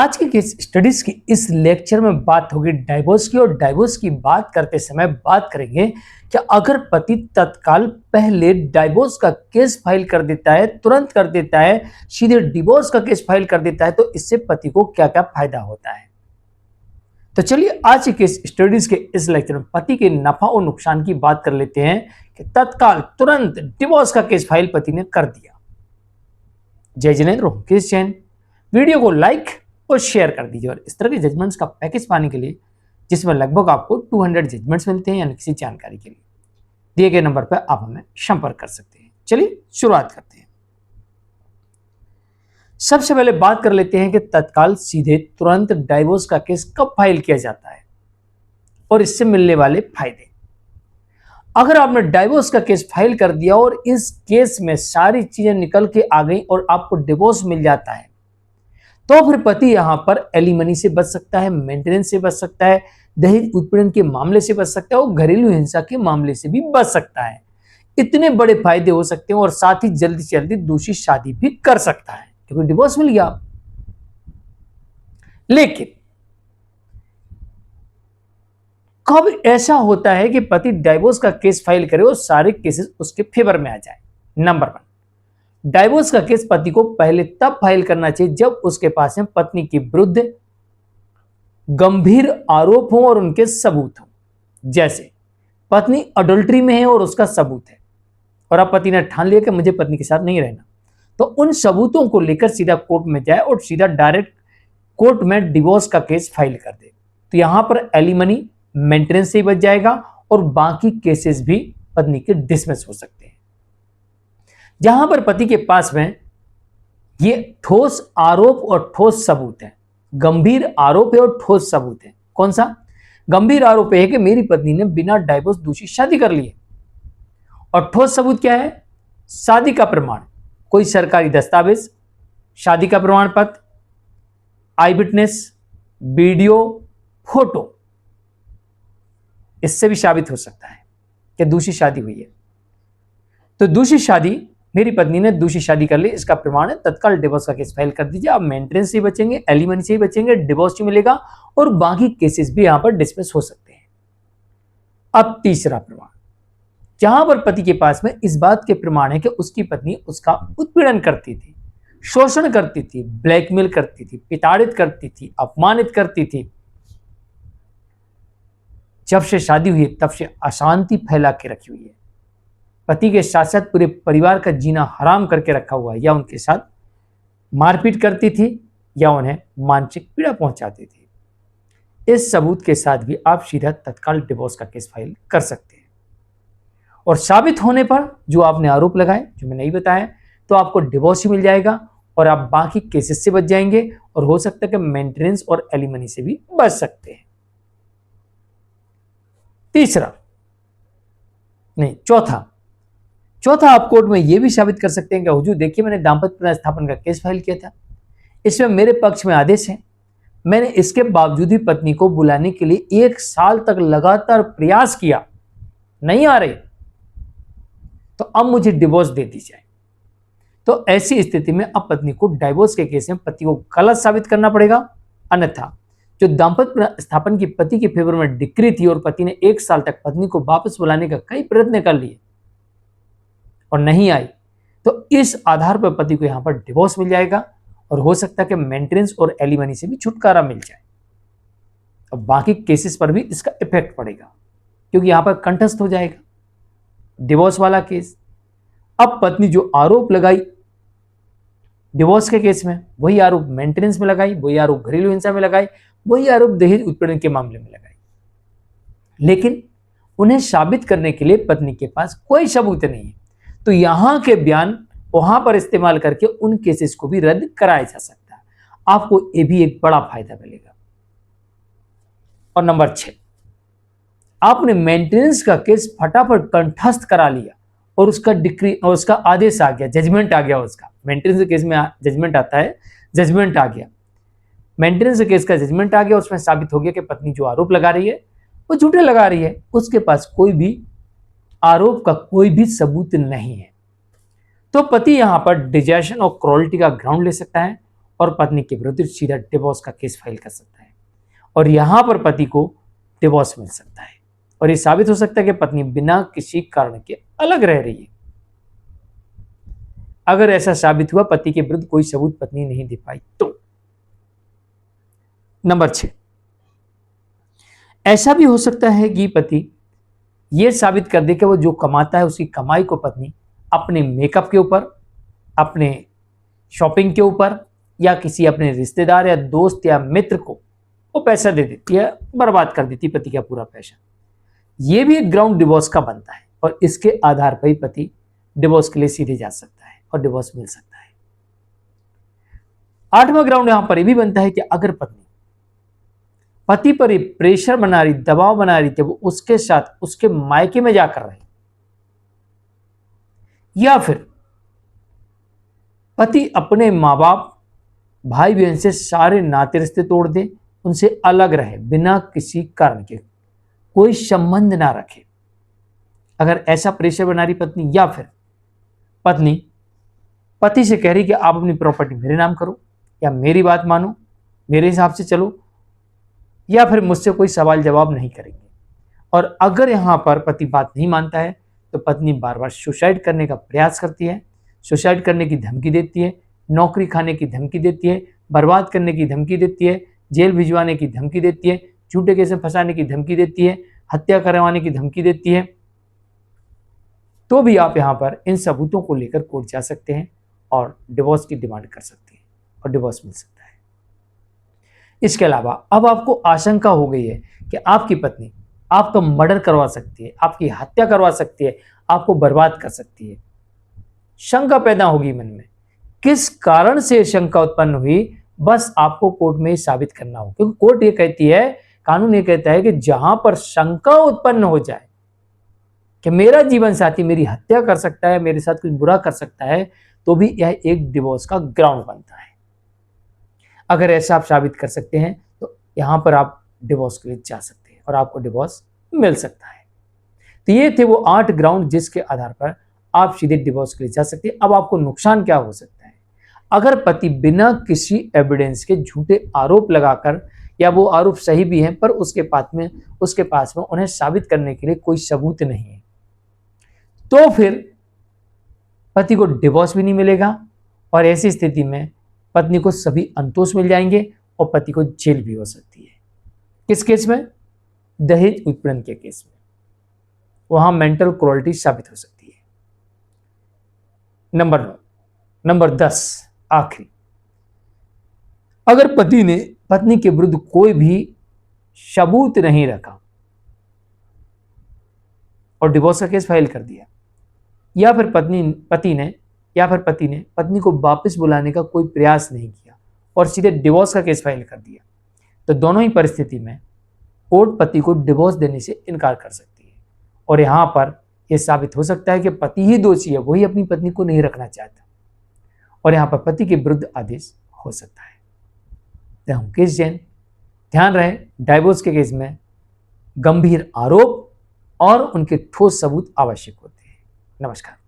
आज की case studies की इस लेक्चर में बात होगी डाइवोर्स की। और डाइवोर्स की बात करते समय बात करेंगे कि अगर पति तत्काल पहले डाइवोर्स का केस फाइल कर देता है, तुरंत कर देता है, सीधे डिवोर्स का केस फाइल कर देता है, तो इससे पति को क्या क्या फायदा होता है। तो चलिए आज की केस स्टडीज के इस लेक्चर में पति के नफा और नुकसान की बात कर लेते हैं कि तत्काल तुरंत डिवोर्स का केस फाइल पति ने कर दिया। जय जिनेंद्र केस जैन। वीडियो को लाइक और शेयर कर दीजिए। और इस तरह के जजमेंट्स का पैकेज पाने के लिए जिसमें लगभग आपको 200 जजमेंट्स मिलते हैं, यानी किसी जानकारी के लिए दिए गए नंबर पर आप हमें संपर्क कर सकते हैं। चलिए शुरुआत करते हैं। सबसे पहले बात कर लेते हैं कि तत्काल सीधे तुरंत डाइवोर्स का केस कब फाइल किया जाता है और इससे मिलने वाले फायदे। अगर आपने डाइवोर्स का केस फाइल कर दिया और इस केस में सारी चीजें निकल के आ गई और आपको डिवोर्स मिल जाता है, तो फिर पति यहां पर एलिमनी से बच सकता है, मेंटेनेंस से बच सकता है, दहेज उत्पीड़न के मामले से बच सकता है और घरेलू हिंसा के मामले से भी बच सकता है। इतने बड़े फायदे हो सकते हैं और साथ ही जल्दी से जल्दी दूसरी शादी भी कर सकता है क्योंकि डिवोर्स मिल गया। लेकिन कब ऐसा होता है कि पति डाइवोर्स का केस फाइल करे और सारे केसेस उसके फेवर में आ जाए। नंबर 1, डाइवोर्स का केस पति को पहले तब फाइल करना चाहिए जब उसके पास में पत्नी के विरुद्ध गंभीर आरोप हो और उनके सबूत हो। जैसे पत्नी अडल्ट्री में है और उसका सबूत है और अब पति ने ठान लिया कि मुझे पत्नी के साथ नहीं रहना, तो उन सबूतों को लेकर सीधा कोर्ट में जाए और सीधा डायरेक्ट कोर्ट में डिवोर्स का केस फाइल कर दे। तो यहां पर एलिमनी मेंटेनेंस से ही बच जाएगा और बाकी केसेस भी पत्नी के डिसमिस हो सकते हैं। जहां पर पति के पास में ये ठोस आरोप और ठोस सबूत है, गंभीर आरोप है और ठोस सबूत है। कौन सा गंभीर आरोप है कि मेरी पत्नी ने बिना डाइवोर्स दूसरी शादी कर ली है, और ठोस सबूत क्या है? शादी का प्रमाण, कोई सरकारी दस्तावेज, शादी का प्रमाण पत्र, आई विटनेस, वीडियो, फोटो, इससे भी साबित हो सकता है कि दूसरी शादी हुई है। तो दूसरी शादी, मेरी पत्नी ने दूसरी शादी कर ली, इसका प्रमाण है, तत्काल डिवोर्स का केस फाइल कर दीजिए। आप मेंटेनेंस से ही बचेंगे, एलिमनी से ही बचेंगे, डिवोर्स भी मिलेगा और बाकी केसेस भी यहां पर डिसमिस हो सकते हैं। अब तीसरा प्रमाण, जहां पर पति के पास में इस बात के प्रमाण है कि उसकी पत्नी उसका उत्पीड़न करती थी, शोषण करती थी, ब्लैकमेल करती थी, प्रताड़ित करती थी, अपमानित करती थी। जब से शादी हुई तब से अशांति फैला के रखी हुई है, पति के साथ साथ पूरे परिवार का जीना हराम करके रखा हुआ है, या उनके साथ मारपीट करती थी या उन्हें मानसिक पीड़ा पहुंचाती थी। इस सबूत के साथ भी आप सीधा तत्काल डिवोर्स का केस फाइल कर सकते हैं और साबित होने पर जो आपने आरोप लगाए, जो मैं नहीं बताया, तो आपको डिवोर्स ही मिल जाएगा और आप बाकी केसेस से बच जाएंगे और हो सकता है कि मेंटेनेंस और एलिमनी से भी बच सकते हैं। चौथा आप कोर्ट में यह भी साबित कर सकते हैं कि हुजूर देखिए, मैंने दाम्पत्य पुनर्स्थापन का केस फाइल किया था, इसमें मेरे पक्ष में आदेश है, मैंने इसके बावजूद ही पत्नी को बुलाने के लिए 1 साल तक लगातार प्रयास किया, नहीं आ रही, तो अब मुझे डिवोर्स दे दी जाए। तो ऐसी स्थिति में अब पत्नी को डाइवोर्स के केस में पति को गलत साबित करना पड़ेगा, अन्यथा जो दाम्पत्य पुनर्स्थापन की पति के फेवर में डिक्री थी और पति ने 1 साल तक पत्नी को वापस बुलाने का कई प्रयत्न कर लिए और नहीं आई, तो इस आधार पर पति को यहां पर डिवोर्स मिल जाएगा और हो सकता है कि मेंटेनेंस और एलिमनी से भी छुटकारा मिल जाए। अब बाकी केसेस पर भी इसका इफेक्ट पड़ेगा क्योंकि यहां पर कंठस्थ हो जाएगा डिवोर्स वाला केस। अब पत्नी जो आरोप लगाई डिवोर्स के केस में, वही आरोप मेंटेनेंस में लगाई, वही आरोप घरेलू हिंसा में लगाई, वही आरोप दहेज उत्पीड़न के मामले में लगाई, लेकिन उन्हें साबित करने के लिए पत्नी के पास कोई सबूत नहीं है, तो यहां के बयान वहां पर इस्तेमाल करके उन केसेस को भी रद्द कराया जा सकता है। आपको यह भी एक बड़ा फायदा मिलेगा। और नंबर 6, आपने मेंटेनेंस का केस फटाफट कंठस्थ करा लिया और उसका डिक्री और उसका आदेश आ गया, जजमेंट आ गया, उसका मेंटेनेंस केस में जजमेंट आता है, जजमेंट आ गया, मेंटेनेंस केस का जजमेंट आ गया, उसमें साबित हो गया कि पत्नी जो आरोप लगा रही है वो झूठे लगा रही है, उसके पास कोई भी आरोप का कोई भी सबूत नहीं है, तो पति यहां पर डिजर्शन और क्रूरल्टी का ग्राउंड ले सकता है और पत्नी के विरुद्ध सीधा डिवोर्स का केस फाइल कर सकता है और यहां पर पति को डिवोर्स मिल सकता है और यह साबित हो सकता है कि पत्नी बिना किसी कारण के अलग रह रही है। अगर ऐसा साबित हुआ, पति के विरुद्ध कोई सबूत पत्नी नहीं दे पाई तो। नंबर 6, ऐसा भी हो सकता है कि पति यह साबित कर दे कि वो जो कमाता है उसकी कमाई को पत्नी अपने मेकअप के ऊपर, अपने शॉपिंग के ऊपर या किसी अपने रिश्तेदार या दोस्त या मित्र को वो पैसा दे देती है, बर्बाद कर देती पति का पूरा पैसा। यह भी एक ग्राउंड डिवोर्स का बनता है और इसके आधार पर ही पति डिवोर्स के लिए सीधे जा सकता है और डिवोर्स मिल सकता है। 8वां ग्राउंड यहां पर यह भी बनता है कि अगर पत्नी पति पर प्रेशर बना रही, दबाव बना रही थी, वो उसके साथ उसके मायके में जाकर रही, या फिर पति अपने मां बाप, भाई बहन से सारे नाते रिश्ते तोड़ दे, उनसे अलग रहे बिना किसी कारण के, कोई संबंध ना रखे। अगर ऐसा प्रेशर बना रही पत्नी, या फिर पत्नी पति से कह रही कि आप अपनी प्रॉपर्टी मेरे नाम करो या मेरी बात मानो, मेरे हिसाब से चलो, या फिर मुझसे कोई सवाल जवाब नहीं करेंगे। और अगर यहां पर पति बात नहीं मानता है तो पत्नी बार बार सुसाइड करने का प्रयास करती है, सुसाइड करने की धमकी देती है, नौकरी खाने की धमकी देती है, बर्बाद करने की धमकी देती है, जेल भिजवाने की धमकी देती है, झूठे केस में फंसाने की धमकी देती है, हत्या करवाने की धमकी देती है, तो भी आप यहां पर इन सबूतों को लेकर कोर्ट जा सकते हैं और डिवोर्स की डिमांड कर सकते हैं और डिवोर्स मिल सकता है। इसके अलावा अब आपको आशंका हो गई है कि आपकी पत्नी आपका मर्डर करवा सकती है, आपकी हत्या करवा सकती है, आपको बर्बाद कर सकती है। शंका पैदा होगी मन में, किस कारण से शंका उत्पन्न हुई, बस आपको कोर्ट में साबित करना हो, क्योंकि कोर्ट ये कहती है, कानून ये कहता है कि जहां पर शंका उत्पन्न हो जाए कि मेरा जीवन साथी मेरी हत्या कर सकता है, मेरे साथ कुछ बुरा कर सकता है, तो भी यह एक डिवोर्स का ग्राउंड बनता है। अगर ऐसा आप साबित कर सकते हैं तो यहां पर आप डिवोर्स के लिए जा सकते हैं और आपको डिवोर्स मिल सकता है। तो ये थे वो 8 ग्राउंड जिसके आधार पर आप सीधे डिवोर्स के लिए जा सकते हैं। अब आपको नुकसान क्या हो सकता है, अगर पति बिना किसी एविडेंस के झूठे आरोप लगाकर, या वो आरोप सही भी हैं पर उसके पास में उन्हें साबित करने के लिए कोई सबूत नहीं है, तो फिर पति को डिवोर्स भी नहीं मिलेगा और ऐसी स्थिति में पत्नी को सभी अंतोष मिल जाएंगे और पति को जेल भी हो सकती है। किस केस में? दहेज उत्पीड़न के केस में, वहां मेंटल क्रूरल्टी साबित हो सकती है। नंबर 9, नंबर 10 आखिरी, अगर पति ने पत्नी के विरुद्ध कोई भी सबूत नहीं रखा और डिवोर्स का केस फाइल कर दिया, या फिर पति ने पत्नी को वापस बुलाने का कोई प्रयास नहीं किया और सीधे डिवोर्स का केस फाइल कर दिया, तो दोनों ही परिस्थिति में कोर्ट पति को डिवोर्स देने से इनकार कर सकती है और यहां पर यह साबित हो सकता है कि पति ही दोषी है, वही अपनी पत्नी को नहीं रखना चाहता और यहां पर पति के विरुद्ध आदेश हो सकता है। तो हम केस जैन, ध्यान रहे, डाइवोर्स के केस में गंभीर आरोप और उनके ठोस सबूत आवश्यक होते हैं। नमस्कार।